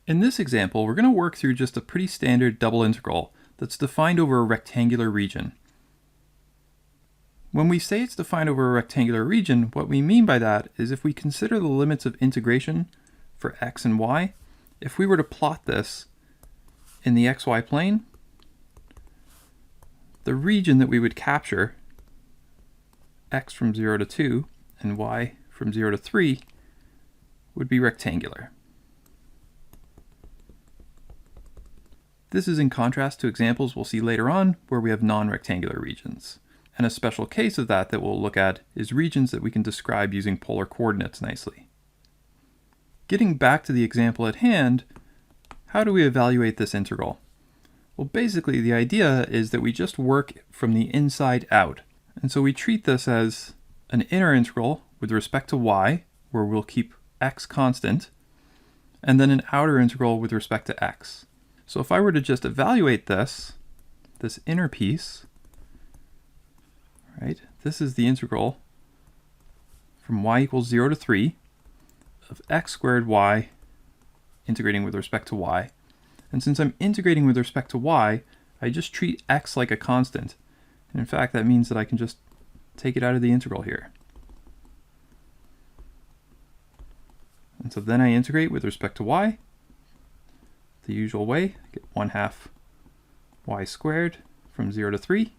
In this example, we're going to work through just a pretty standard double integral that's defined over a rectangular region. When we say it's defined over a rectangular region, what we mean by that is if we consider the limits of integration for x and y, if we were to plot this in the xy plane, the region that we would capture, x from 0 to 2 and y from 0 to 3, would be rectangular. This is in contrast to examples we'll see later on where we have non-rectangular regions. And a special case of that we'll look at is regions that we can describe using polar coordinates nicely. Getting back to the example at hand, how do we evaluate this integral? Well, basically the idea is that we just work from the inside out. And so we treat this as an inner integral with respect to y, where we'll keep x constant, and then an outer integral with respect to x. So if I were to just evaluate this inner piece, right, this is the integral from y equals 0 to 3 of x squared y integrating with respect to y. And since I'm integrating with respect to y, I just treat x like a constant. And in fact, that means that I can just take it out of the integral here. And so then I integrate with respect to y the usual way. I get 1/2 y squared from 0 to 3.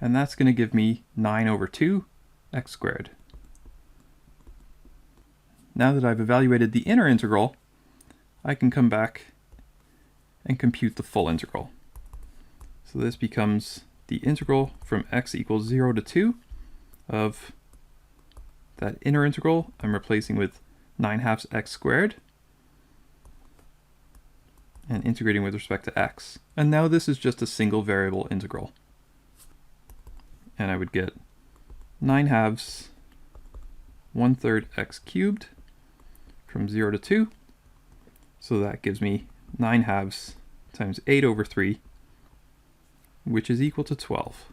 And that's going to give me 9 over 2 x squared. Now that I've evaluated the inner integral, I can come back and compute the full integral. So this becomes the integral from x equals 0 to 2 of that inner integral. I'm replacing with 9/2 x squared and integrating with respect to x. And now this is just a single variable integral. And I would get 9/2 1/3 x cubed from 0 to 2. So that gives me 9/2 times 8 over 3, which is equal to 12.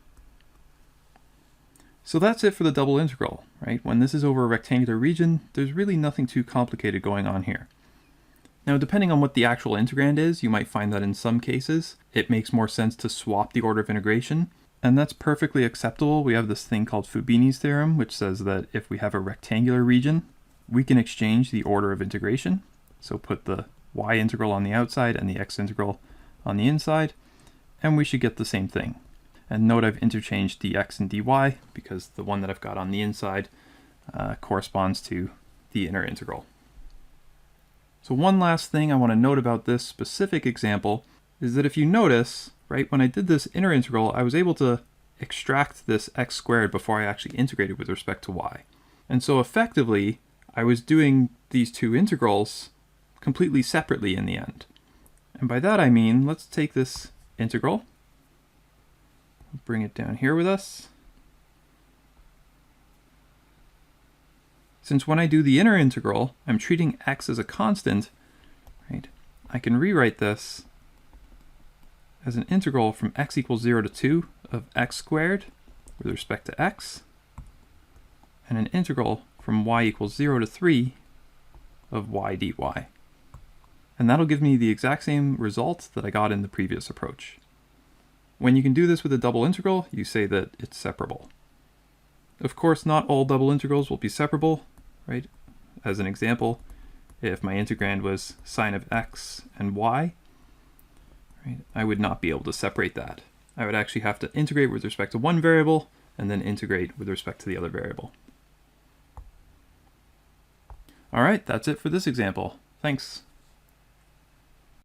So that's it for the double integral, right? When this is over a rectangular region, there's really nothing too complicated going on here. Now, depending on what the actual integrand is, you might find that in some cases, it makes more sense to swap the order of integration. And that's perfectly acceptable. We have this thing called Fubini's theorem, which says that if we have a rectangular region, we can exchange the order of integration. So put the y integral on the outside and the x integral on the inside, and we should get the same thing. And note I've interchanged dx and dy because the one that I've got on the inside corresponds to the inner integral. So one last thing I want to note about this specific example is that if you notice, right, when I did this inner integral, I was able to extract this x squared before I actually integrated with respect to y. And so effectively, I was doing these two integrals completely separately in the end. And by that I mean, let's take this integral, bring it down here with us. Since when I do the inner integral, I'm treating x as a constant, right? I can rewrite this as an integral from x equals 0 to 2 of x squared with respect to x, and an integral from y equals 0 to 3 of y dy. And that'll give me the exact same result that I got in the previous approach. When you can do this with a double integral, you say that it's separable. Of course, not all double integrals will be separable, right? As an example, if my integrand was sine of x and y, right, I would not be able to separate that. I would actually have to integrate with respect to one variable and then integrate with respect to the other variable. All right, that's it for this example. Thanks.